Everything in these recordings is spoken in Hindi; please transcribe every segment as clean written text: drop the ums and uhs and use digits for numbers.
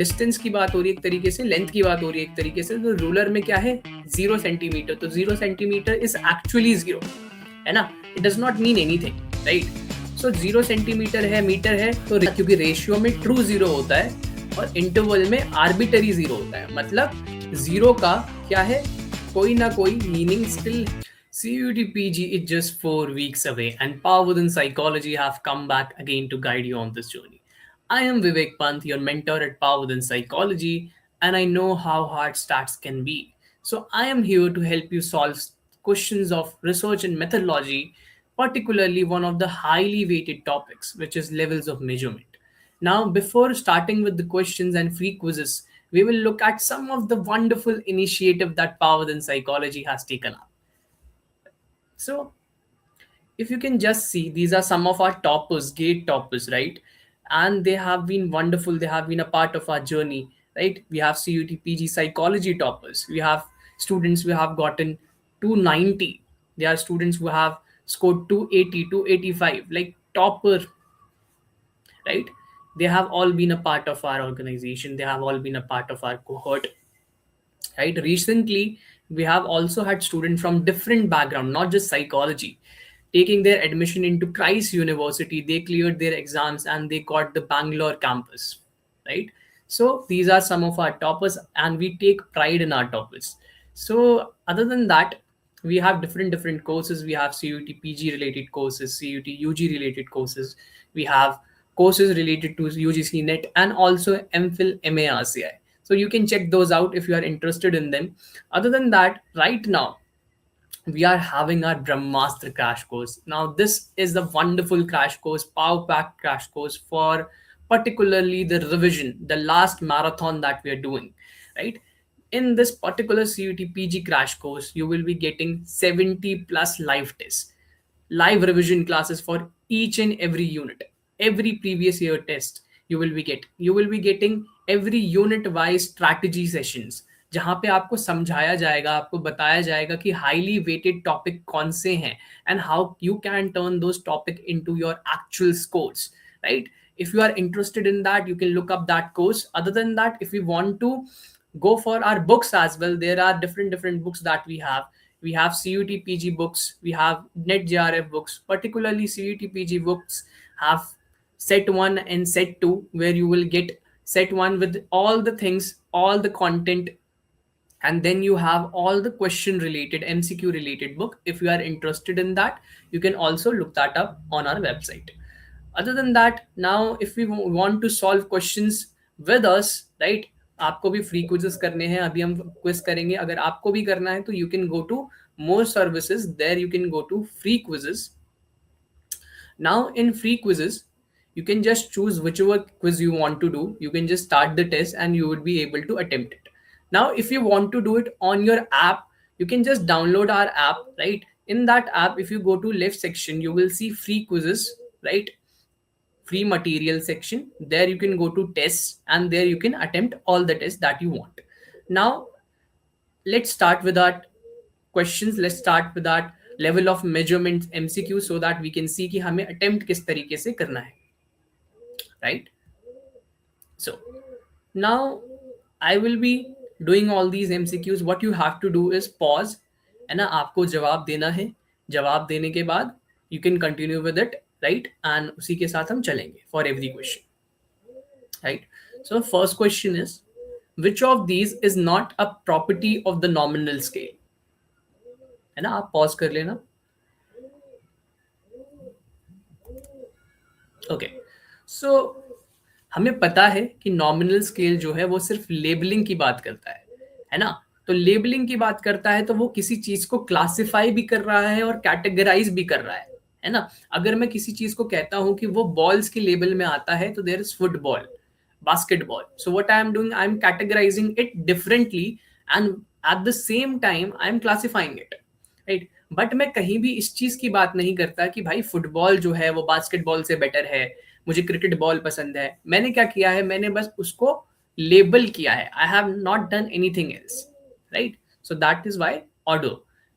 डिस्टेंस की बात हो रही है एक तरीके से, लेंथ की बात हो रही है एक तरीके से, तो रूलर में क्या है 0 सेंटीमीटर, तो 0 सेंटीमीटर इज एक्चुअली 0, है ना, it does not mean anything, right. So 0 centimetre है, मीटर है, तो क्योंकि रेशियो में ट्रू 0 होता है और इंटरवल में आर्बिटरी 0 होता है, मतलब 0 का क्या है, कोई ना कोई meaning still. CUET PG is just 4 weeks away, and Power and Psychology have come back again to guide you on this journey. I am Vivek Pant, your mentor at Power and Psychology, and I know how hard stats can be. So I am here to help you solve questions of research and methodology, particularly one of the highly weighted topics, which is levels of measurement. Now, before starting with the questions and free quizzes, we will look at some of the wonderful initiative that Power and Psychology has taken up. So, if you can just see, these are some of our toppers, gate toppers, right? And they have been wonderful. They have been a part of our journey, right? We have CUT PG psychology toppers. We have students who have gotten 290. There are students who have scored 280, 285, like topper, right? They have all been a part of our organization. They have all been a part of our cohort, right? Recently we have also had students from different background, not just psychology, taking their admission into Christ University. They cleared their exams and they got the Bangalore campus, right? So these are some of our toppers and we take pride in our toppers. So other than that, we have different courses. We have CUT PG related courses, CUT UG related courses. We have courses related to UGC NET and also MPhil MARCI. So you can check those out if you are interested in them. Other than that, right now we are having our Brahmastra crash course. Now this is the wonderful crash course, power packed crash course for particularly the revision, the last marathon that we are doing, right? In this particular CUT PG crash course, you will be getting 70 plus live tests, live revision classes for each and every unit, every previous year test you will be getting every unit wise strategy sessions, जहां पे आपको समझाया जाएगा, आपको बताया जाएगा कि हाईली वेटेड टॉपिक कौन से हैं and how you can turn those topic into your actual scores, right? If you are interested in that, you can look up that course. Other than that, if you want to go for our books as well, there are different books that we have CUT PG books, we have NET JRF books. Particularly CUT PG books have set 1 and set 2, where you will get set 1 with all the things, all the content, and then you have all the question related MCQ related book. If you are interested in that, you can also look that up on our website. Other than that, now if we want to solve questions with us, right, आपको भी फ्री क्विजेस करने हैं, अभी हम क्विज करेंगे, अगर आपको भी करना है तो you can go to more services, there you can go to free quizzes. Now in free quizzes, you can just choose whichever quiz you want to do. You can just start the test and you would be able to attempt it. Now, if you want to do it on your app, you can just download our app, right? In that app, if you go to left section, you will see free quizzes, right? Free material section. There you can go to tests and there you can attempt all the tests that you want. Now, let's start with our questions. Let's start with our level of measurement MCQ so that we can see कि हमें attempt किस तरीके से करना है, right? So now I will be doing all these MCQs. What you have to do is pause, है ना, आपको जवाब देना है. जवाब देने के बाद you can continue with it, right? And उसी के साथ हम चलेंगे for every question, right? So first question is, which of these is not a property of the nominal scale? है ना, आप पॉज कर लेना. ओके, सो हमें पता है कि नॉमिनल स्केल जो है वो सिर्फ लेबलिंग की बात करता है ना. तो लेबलिंग की बात करता है तो वो किसी चीज को क्लासिफाई भी कर रहा है और कैटेगराइज भी कर रहा है ना. अगर मैं किसी चीज को कहता हूं कि वो बॉल्स के लेबल में आता है तो there is football, basketball. So what I am doing, I am categorizing it differently and at the same time I am classifying it, right? But मैं कहीं भी इस चीज की बात नहीं करता कि भाई फुटबॉल जो है वो बास्केटबॉल से बेटर है, मुझे क्रिकेट बॉल पसंद है. मैंने क्या किया है, मैंने बस उसको लेबल किया है. I have not done anything else, right? So that is why order.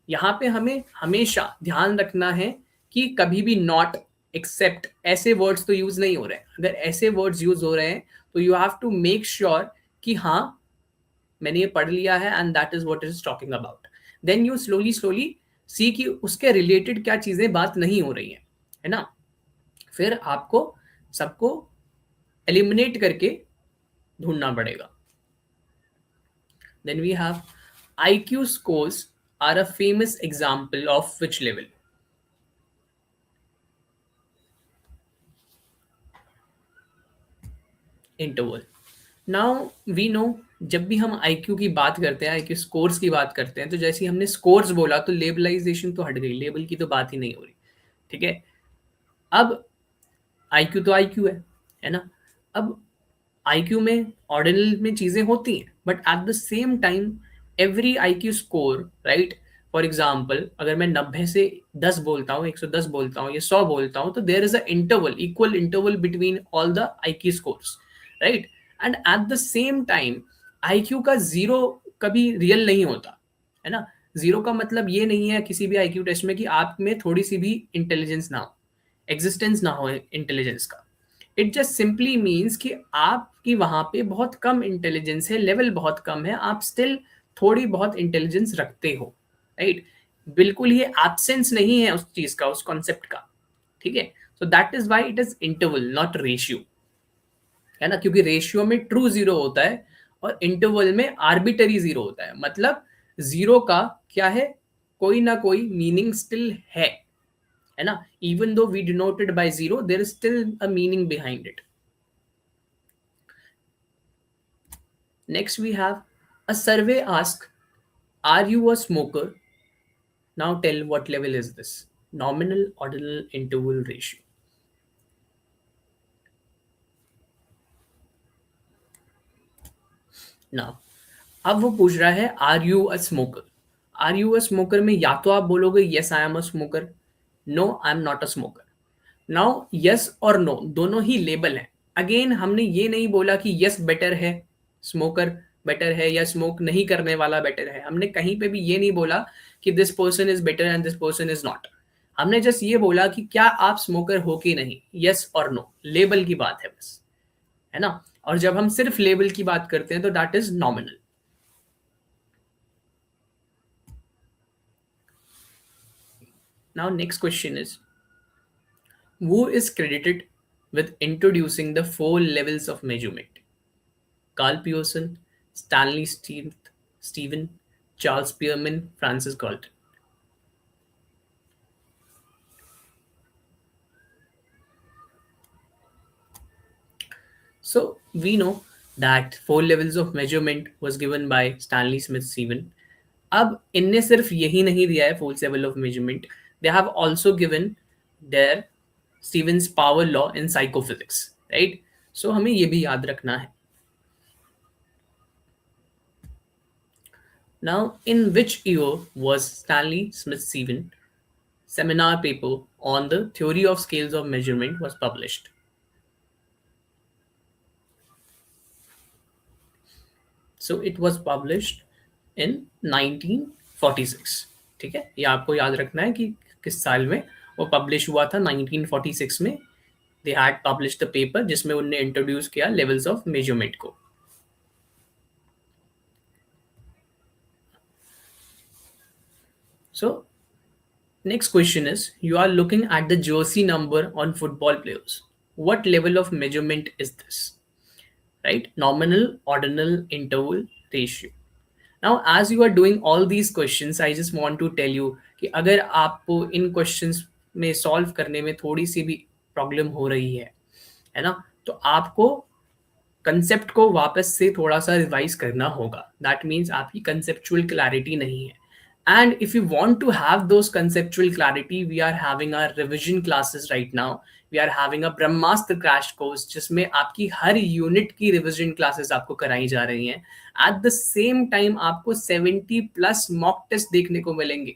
यहाँ पे हमें हमेशा ध्यान रखना है कि कभी भी नॉट, एक्सेप्ट ऐसे वर्ड्स तो यूज नहीं हो रहे हैं. अगर ऐसे वर्ड्स यूज हो रहे हैं तो you have to make sure कि हाँ मैंने ये पढ़ लिया है and that is what is talking about. Then you slowly slowly see कि उसके रिलेटेड क्या चीजें बात नहीं हो रही है ना. फिर आपको सबको एलिमिनेट करके ढूंढना पड़ेगा. Then we have IQ scores are a famous example of which level? Interval. Now we know जब भी हम IQ की बात करते हैं, IQ स्कोर्स की बात करते हैं, तो जैसे ही हमने स्कोर्स बोला तो लेबलाइजेशन तो हट गई, लेबल की तो बात ही नहीं हो रही. ठीक है. अब IQ तो IQ है ना. अब IQ में ऑर्डिनल में चीजें होती हैं, but at the same time every IQ score, right, for example अगर मैं 90 से 10 बोलता हूँ, 110 बोलता हूँ या 100 बोलता हूँ, तो there is a interval, equal interval between all the IQ scores, right. And at the same time IQ का जीरो कभी रियल नहीं होता है ना. जीरो का मतलब ये नहीं है किसी भी IQ टेस्ट में कि आप में थोड़ी सी भी इंटेलिजेंस ना हो, एग्जिस्टेंस ना हो इंटेलिजेंस का. इट जस्ट सिंपली मीन्स कि आपकी वहां पे बहुत कम इंटेलिजेंस है, लेवल बहुत कम है, आप स्टिल थोड़ी बहुत इंटेलिजेंस रखते हो, राइट. बिल्कुल ये एब्सेंस नहीं है उस चीज का, उस कॉन्सेप्ट का. ठीक है. सो that is why it is interval not ratio, है ना. क्योंकि रेशियो में ट्रू जीरो होता है और इंटरवल में आर्बिटरी जीरो होता है. मतलब जीरो का क्या है, कोई ना कोई मीनिंग स्टिल है ना. Even though we denoted by zero, there is still a meaning behind it. Next, we have a survey ask, are you a smoker? Now tell what level is this? Nominal, ordinal, interval, ratio. Now, अब वो पूछ रहा है are you a smoker. Are you a smoker में या तो आप बोलोगे yes I am a smoker, no I am not a smoker. Now yes और नो दोनों ही लेबल हैं. अगेन हमने ये नहीं बोला कि यस बेटर है, स्मोकर बेटर है, या स्मोक नहीं करने वाला बेटर है. हमने कहीं पे भी ये नहीं बोला कि this person is better and this person is not. हमने जस्ट ये बोला कि क्या आप स्मोकर हो कि नहीं, यस और नो, लेबल की बात है बस, है ना. और जब हम सिर्फ लेबल की बात करते हैं तो that is nominal. Now next question is, who is credited with introducing the 4 levels of measurement? Carl Pearson, Stanley Steven, Charles Spearman, Francis Galton. So we know that 4 levels of measurement was given by Stanley Smith Steven. अब इनने सिर्फ यही नहीं दिया है 4 level of measurement, they have also given their Stevens power law in psychophysics, right? So हमें ये भी याद रखना है. Now, in which year was Stanley Smith Steven seminar paper on the theory of scales of measurement was published? So it was published in 1946. ठीक है, ये आपको याद रखना है कि किस साल में वो पब्लिश हुआ था. 1946 में they had published the paper जिसमें उन्होंने इंट्रोड्यूस किया लेवल्स ऑफ मेजरमेंट को. So next question is, you are looking at the jersey number on football players. What level of measurement is this? Right? Nominal, ordinal, interval, ratio. Now, as you are doing all these questions, I just want to tell you कि अगर आपको इन questions में solve करने में थोड़ी सी भी problem हो रही है ना, तो आपको कंसेप्ट को वापस से थोड़ा सा रिवाइज करना होगा. दैट मीन्स आपकी कंसेप्चुअल क्लैरिटी नहीं है. And if you want to have those conceptual clarity, we are having our revision classes right now. We are having a Brahmastra crash course जिसमें आपकी हर यूनिट की रिविजन क्लासेस आपको कराई जा रही हैं. एट द सेम टाइम आपको 70+ मॉक टेस्ट देखने को मिलेंगे.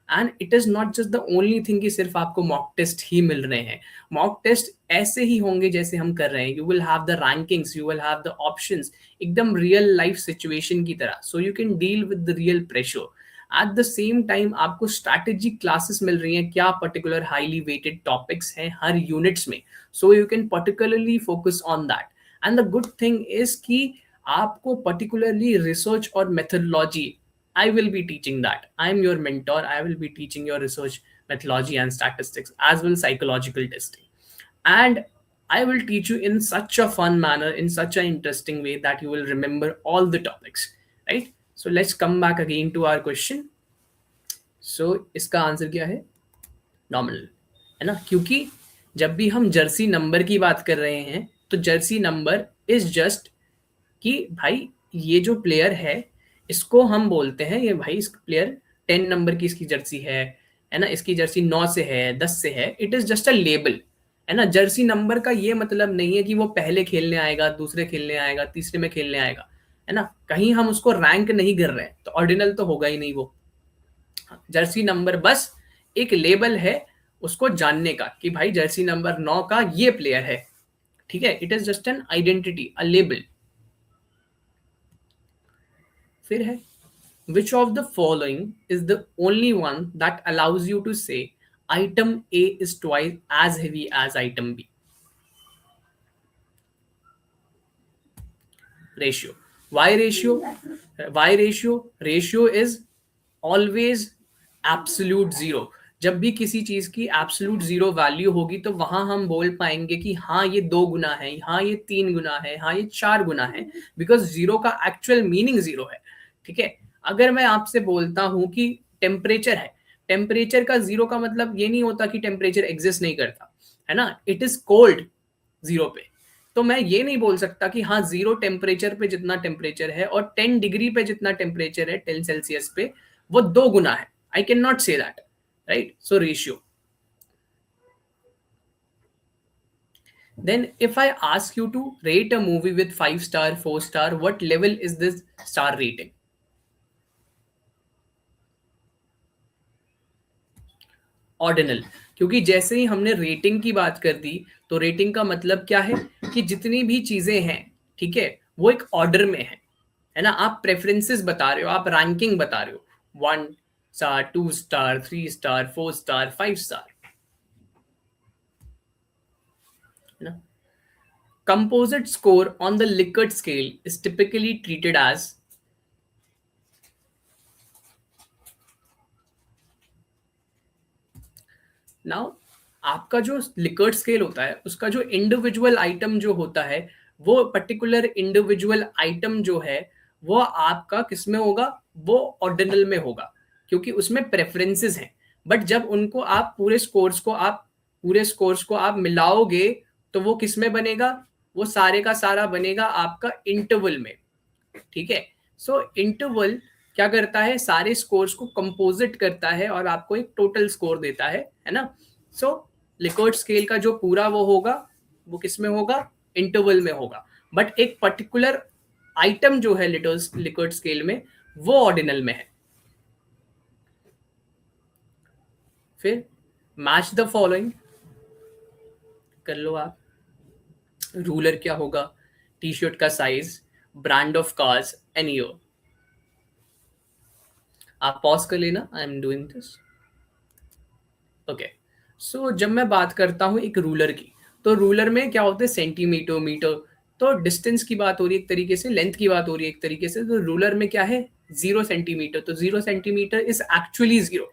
And it is not just the only thing कि सिर्फ आपको मॉक टेस्ट ही मिल रहे हैं. मॉक टेस्ट ऐसे ही होंगे जैसे हम कर रहे हैं. You will have the rankings, you will have the options, एकदम रियल लाइफ सिचुएशन की तरह, so you can deal with the real pressure. Eight the same time आपको स्ट्रैटेजी क्लासेस मिल रही हैं, क्या पर्टिकुलर हाईली वेटेड टॉपिक्स हैं हर यूनिट्स में, so you can particularly focus on that. And the good thing is कि आपको पर्टिकुलरली रिसर्च और methodology, I will be teaching that, I am your mentor, I will be teaching your research methodology and statistics as well psychological testing, and I will teach you in such a fun manner, in such an interesting way that you will remember all the topics, right? So let's come back again to our question. So इसका आंसर क्या है? नॉमिनल, है ना, क्योंकि जब भी हम जर्सी नंबर की बात कर रहे हैं तो जर्सी नंबर इज जस्ट कि भाई ये जो प्लेयर है इसको हम बोलते हैं, ये भाई इस प्लेयर 10 नंबर की इसकी जर्सी है ना, इसकी जर्सी 9 से है, 10 से है, it is just a label, है ना। जर्सी नंबर का ये मतलब नहीं है कि वो पहले खेलने आएगा, दूसरे खेलने आएगा, तीसरे में खेलने आएगा, है ना। कहीं हम उसको रैंक नहीं कर रहे हैं तो ऑर्डिनल तो होगा ही नहीं वो। जर्सी नंबर बस एक लेबल है उसको जानने का कि भाई जर्सी नंबर 9 का ये प्लेयर है, ठीक है। It is just an identity, a label. फिर है which of the following is the only one that allows you to say item A is twice as heavy as item B? Ratio. Why ratio? Why ratio? Ratio is always absolute zero. जब भी किसी चीज की एब्सोल्यूट जीरो वैल्यू होगी तो वहां हम बोल पाएंगे कि हाँ ये 2 गुना है, हाँ ये 3 गुना है, हाँ ये 4 गुना है, बिकॉज जीरो का एक्चुअल मीनिंग जीरो है, ठीक है। अगर मैं आपसे बोलता हूं कि टेम्परेचर है, टेम्परेचर का जीरो का मतलब ये नहीं होता कि टेम्परेचर एग्जिस्ट नहीं करता, है ना। इट इज कोल्ड जीरो पे, तो मैं ये नहीं बोल सकता कि हाँ जीरो टेम्परेचर पे जितना टेम्परेचर है और 10 डिग्री पे जितना टेम्परेचर है 10 सेल्सियस पे वो 2 गुना है। I can not say that, right. So ratio. Then if I ask you to rate a movie with 5 star, 4 star, what level is this star rating? Ordinal, क्योंकि जैसे ही हमने रेटिंग की बात कर दी तो रेटिंग का मतलब क्या है कि जितनी भी चीजें हैं, ठीक है, वो एक ऑर्डर में है ना। आप प्रेफरेंसेस बता रहे हो, आप रैंकिंग बता रहे हो, 1 star, 2 star, 3 star, 4 star, 5 star, है ना। Composite score on the Likert scale is typically treated as now आपका जो लिकर्ट स्केल होता है उसका जो इंडिविजुअल आइटम जो होता है वो पर्टिकुलर इंडिविजुअल आइटम जो है वो आपका किस में होगा, वो ऑर्डिनल में होगा, क्योंकि उसमें प्रेफरेंसेस हैं। बट जब उनको आप पूरे स्कोर्स को आप मिलाओगे तो वो किस में बनेगा, वो सारे का सारा बनेगा आपका इंटरवल में, ठीक है। सो इंटरवल क्या करता है, सारे स्कोर्स को कंपोजिट करता है और आपको एक टोटल स्कोर देता है ना। सो लिकर्ट स्केल का जो पूरा वो होगा वो किस में होगा, इंटरवल में होगा। बट एक पर्टिकुलर आइटम जो है लिकर्ट स्केल में वो ऑर्डिनल में है। फिर मैच द फॉलोइंग कर लो आप। रूलर क्या होगा, टी शर्ट का size, brand of cars and year. आप पॉज कर लेना, I am doing this, okay. So जब मैं बात करता हूं एक रूलर की, तो रूलर में क्या होता है, सेंटीमीटर, मीटर, तो डिस्टेंस की बात हो रही है एक तरीके से, लेंथ की बात हो रही है एक तरीके से। तो रूलर में क्या है, 0 सेंटीमीटर, तो 0 सेंटीमीटर इज एक्चुअली जीरो,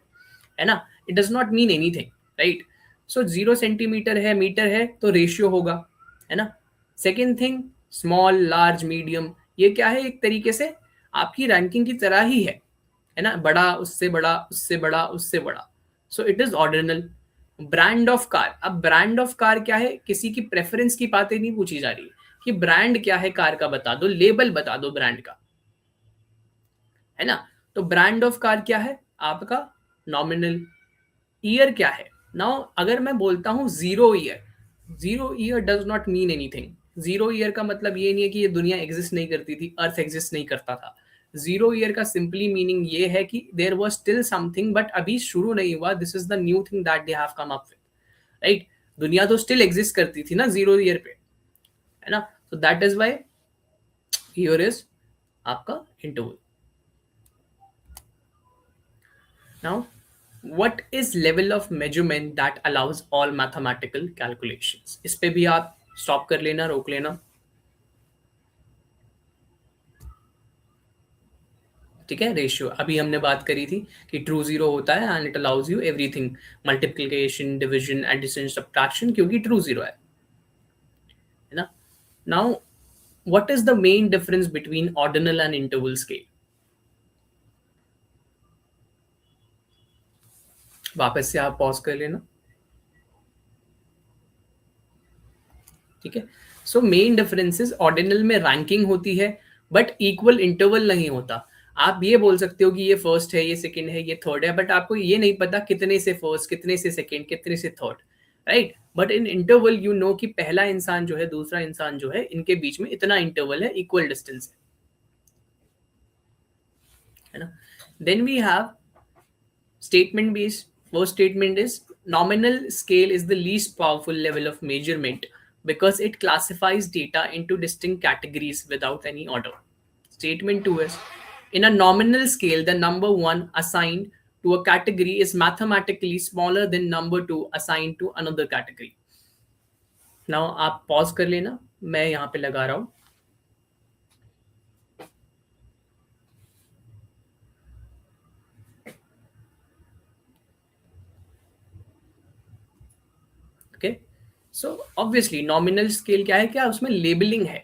है ना। It does not mean anything, right. So 0 centimetre है, मीटर है, तो रेशियो होगा, है ना। Second thing, small, large, medium, ये क्या है, एक तरीके से आपकी रैंकिंग की तरह ही है ना, बड़ा, उससे बड़ा, उससे बड़ा, उससे बड़ा। So it is ordinal. Brand of car, अब ब्रांड ऑफ कार क्या है, किसी की प्रेफरेंस की बातें नहीं पूछी जा रही कि ब्रांड क्या है कार का, बता दो, लेबल बता दो ब्रांड का, है ना। तो ब्रांड ऑफ कार क्या है आपका, नॉमिनल। ईयर क्या है, नाउ अगर मैं बोलता हूं 0 year, 0 year does not mean anything. 0 year का मतलब ये नहीं है कि ये दुनिया एग्जिस्ट नहीं करती थी, अर्थ एग्जिस्ट नहीं करता था। 0 ईयर का सिंपली मीनिंग ये है कि there was still something, but अभी शुरू नहीं हुआ, this is the new thing that they have come up with, right. दुनिया तो स्टिल एग्जिस्ट करती थी ना 0 ईयर पे, है ना। तो that is why here is आपका interval. Now what is level of measurement that allows all mathematical calculations? इस पे भी आप स्टॉप कर लेना, रोक लेना। ठीक है, रेशियो अभी हमने बात करी थी कि ट्रू जीरो होता है and it allows you everything, multiplication, division, addition, subtraction, क्योंकि ट्रू जीरो है ना. Now what is the main difference between ordinal and interval scale? वापस से आप पॉज कर लेना. ठीक है, सो मेन डिफरेंसेस, ऑर्डिनल में रैंकिंग होती है बट इक्वल इंटरवल नहीं होता. आप ये बोल सकते हो कि ये फर्स्ट है, ये सेकंड है, ये थर्ड है, बट आपको ये नहीं पता कितने से फर्स्ट, कितने से सेकंड, कितने से third, right. But in interval you know कि पहला इंसान जो है, दूसरा इंसान जो है, इनके बीच में इतना इंटरवल है, इक्वल डिस्टेंस है ना. Then we have statement based. First statement is nominal scale is the least powerful level of measurement because it classifies data into distinct categories without any order. Statement 2 is in a nominal scale, the number 1 assigned to a category is mathematically smaller than number 2 assigned to another category. Now आप pause कर लेना, मैं यहाँ पे लगा रहा हूँ. Okay, so obviously nominal scale क्या है, क्या उसमें लेबलिंग है.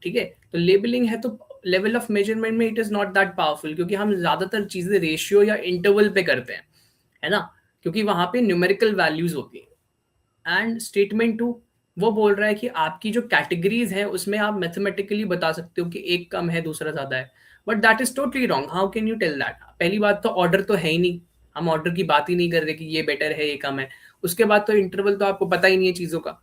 ठीक है, तो लेबलिंग है तो लेवल ऑफ मेजरमेंट में it is not that powerful, क्योंकि हम ज्यादातर चीजें रेशियो या इंटरवल पे करते हैं, है ना, क्योंकि वहां पे न्यूमेरिकल वैल्यूज होती है. एंड स्टेटमेंट टू वो बोल रहा है कि आपकी जो कैटेगरीज हैं उसमें आप मैथमेटिकली बता सकते हो कि एक कम है, दूसरा ज्यादा है, but that is totally wrong. How can you tell that? पहली बात तो ऑर्डर तो है ही नहीं, हम ऑर्डर की बात ही नहीं कर रहे कि ये बेटर है, ये कम है. उसके बाद तो इंटरवल तो आपको पता ही नहीं है चीजों का.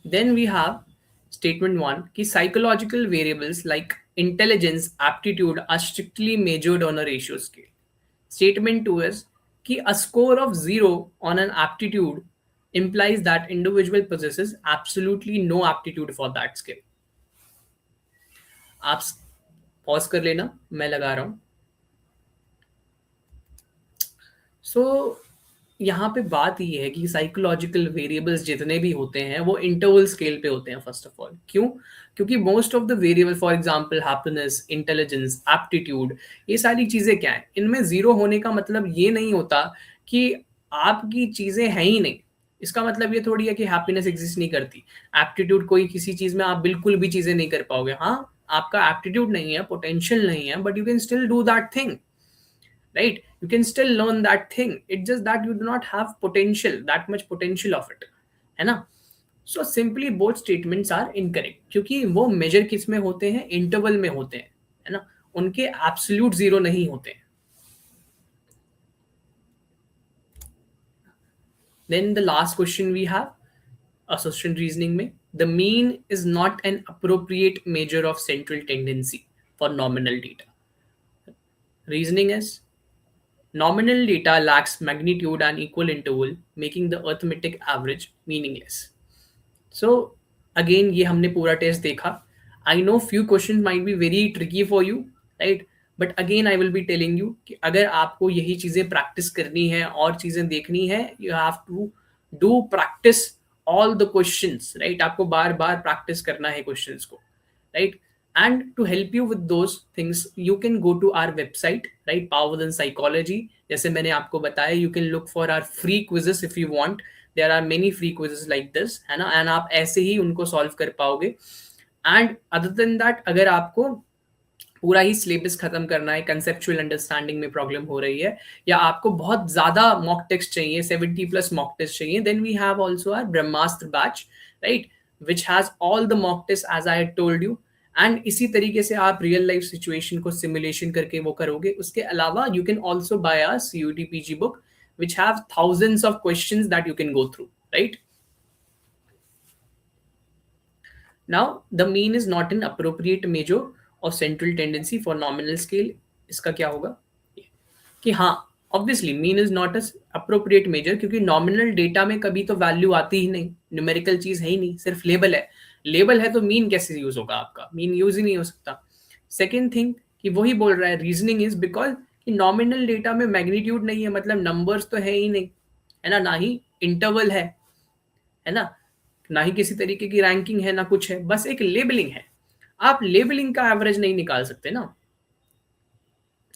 Then we have statement 1 कि psychological variables like intelligence, aptitude are strictly measured on a ratio scale. Statement 2 is कि a score of 0 on an aptitude implies that individual possesses absolutely no aptitude for that skill. आप पॉज कर लेना, मैं लगा रहा हूं. सो यहाँ पे बात ये है कि साइकोलॉजिकल वेरिएबल्स जितने भी होते हैं वो इंटरवल स्केल पे होते हैं. फर्स्ट ऑफ ऑल क्यों? क्योंकि most of the variable, for example happiness, intelligence, aptitude, ये सारी चीजें क्या है, इनमें जीरो होने का मतलब ये नहीं होता कि आपकी चीजें हैं ही नहीं. इसका मतलब ये थोड़ी है कि हैप्पीनेस एग्जिस्ट नहीं करती. एप्टीट्यूड, कोई किसी चीज में आप बिल्कुल भी चीजें नहीं कर पाओगे. हाँ, आपका एप्टीट्यूड नहीं है, पोटेंशियल नहीं है, but you can still do that thing, right? You can still learn that thing. It's just that you do not have potential, that much potential of it, है ना. So simply both statements are incorrect, क्योंकि वो मेजर किस में होते हैं, इंटरवल में होते हैं, है ना, उनके एब्सोल्यूट जीरो नहीं होते हैं. Then the last question we have, association reasoning में, the mean is not an appropriate measure of central tendency for nominal data. Reasoning is nominal data lacks magnitude and equal interval, making the arithmetic average meaningless. So again, ये हमने पूरा टेस्ट देखा. I know few questions might be very tricky for you, right? But again, I will be telling you कि अगर आपको यही चीजें प्रैक्टिस करनी है और चीजें देखनी है, you have to do practice all the questions, right? आपको बार बार प्रैक्टिस करना है क्वेश्चंस को, right? And to help you with those things, you can go to our website, right? Power Than Psychology. जैसे मैंने आपको बताया, you can look for our free quizzes if you want. There are many free quizzes like this, है ना, and आप ऐसे ही उनको सॉल्व कर पाओगे. And other than that, अगर आपको पूरा ही सिलेबस खत्म करना है, कंसेप्चुअल अंडरस्टैंडिंग में प्रॉब्लम हो रही है, या आपको बहुत ज्यादा मॉक टेस्ट चाहिए, 70+ मॉक टेस्ट चाहिए, then we have also our Brahmastra batch, right, which has all the mock test as I had told you. एंड इसी तरीके से आप रियल लाइफ सिचुएशन को सिमुलेशन करके वो करोगे. उसके अलावा you can also buy a CUET PG book which have thousands of questions that you can go through, right? Now the mean is not an appropriate measure of central tendency for nominal scale. इसका क्या होगा कि हाँ, obviously mean is not appropriate measure, क्योंकि नॉमिनल डेटा में कभी तो वैल्यू आती ही नहीं, न्यूमेरिकल चीज है ही नहीं, सिर्फ लेबल है. लेबल है तो मीन कैसे यूज होगा? आपका मीन यूज ही नहीं हो सकता. सेकेंड थिंग कि वही बोल रहा है, रीजनिंग इज बिकॉज कि नॉमिनल डेटा में मैग्नीट्यूड नहीं है, मतलब नंबर्स तो है ही नहीं, है ना ही इंटरवल है ना ही किसी तरीके की रैंकिंग है, ना कुछ है, बस एक लेबलिंग है. आप लेबलिंग का एवरेज नहीं निकाल सकते ना,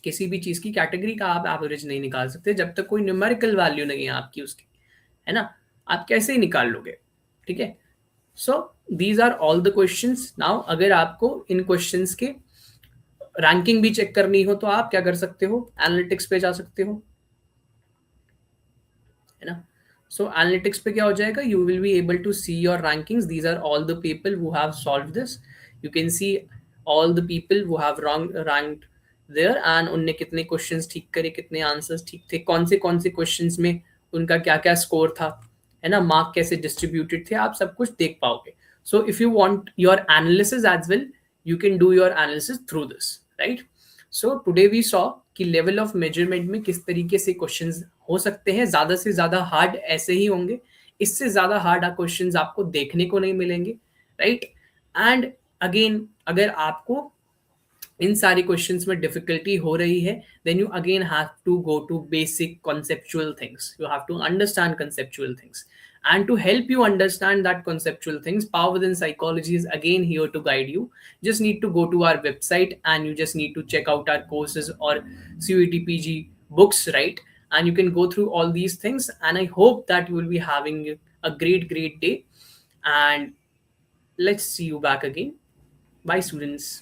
किसी भी चीज की कैटेगरी का आप एवरेज नहीं निकाल सकते जब तक कोई न्यूमेरिकल वैल्यू नहीं है आपकी उसकी, है ना, आप कैसे ही निकाल लोगे, ठीक है। So these are all the questions. Now अगर आपको इन क्वेश्चंस के रैंकिंग भी चेक करनी हो तो आप क्या कर सकते हो, एनालिटिक्स पे जा सकते हो, है ना। सो एनालिटिक्स पे क्या हो जाएगा, you will be able to see your rankings, these are all the people who have solved this, you can see all the people who have ranked there, and उनने कितने क्वेश्चंस ठीक करे, कितने आंसर्स ठीक थे, कौन से क्वेश्चंस में उनका क्या क्या स्कोर था, है ना, मार्क कैसे डिस्ट्रीब्यूटेड थे, आप सब कुछ देख पाओगे। So if you want your analysis as well, you can do your analysis through this, right? So today we saw कि लेवल ऑफ मेजरमेंट में किस तरीके से क्वेश्चंस हो सकते हैं, ज्यादा से ज्यादा हार्ड ऐसे ही होंगे, इससे ज्यादा हार्ड क्वेश्चंस आपको देखने को नहीं मिलेंगे, राइट। एंड अगेन अगर आपको इन सारी क्वेश्चंस में डिफिकल्टी हो रही है, then you again have to go to basic conceptual things, you have to understand conceptual things, and to help you understand that conceptual things, Power Within Psychology is again here to guide you. Just need to go to our website and you just need to check out our courses or CUET-PG books, right? And you can go through all these things, and I hope that you will be having a great day, and let's see you back again. Bye students.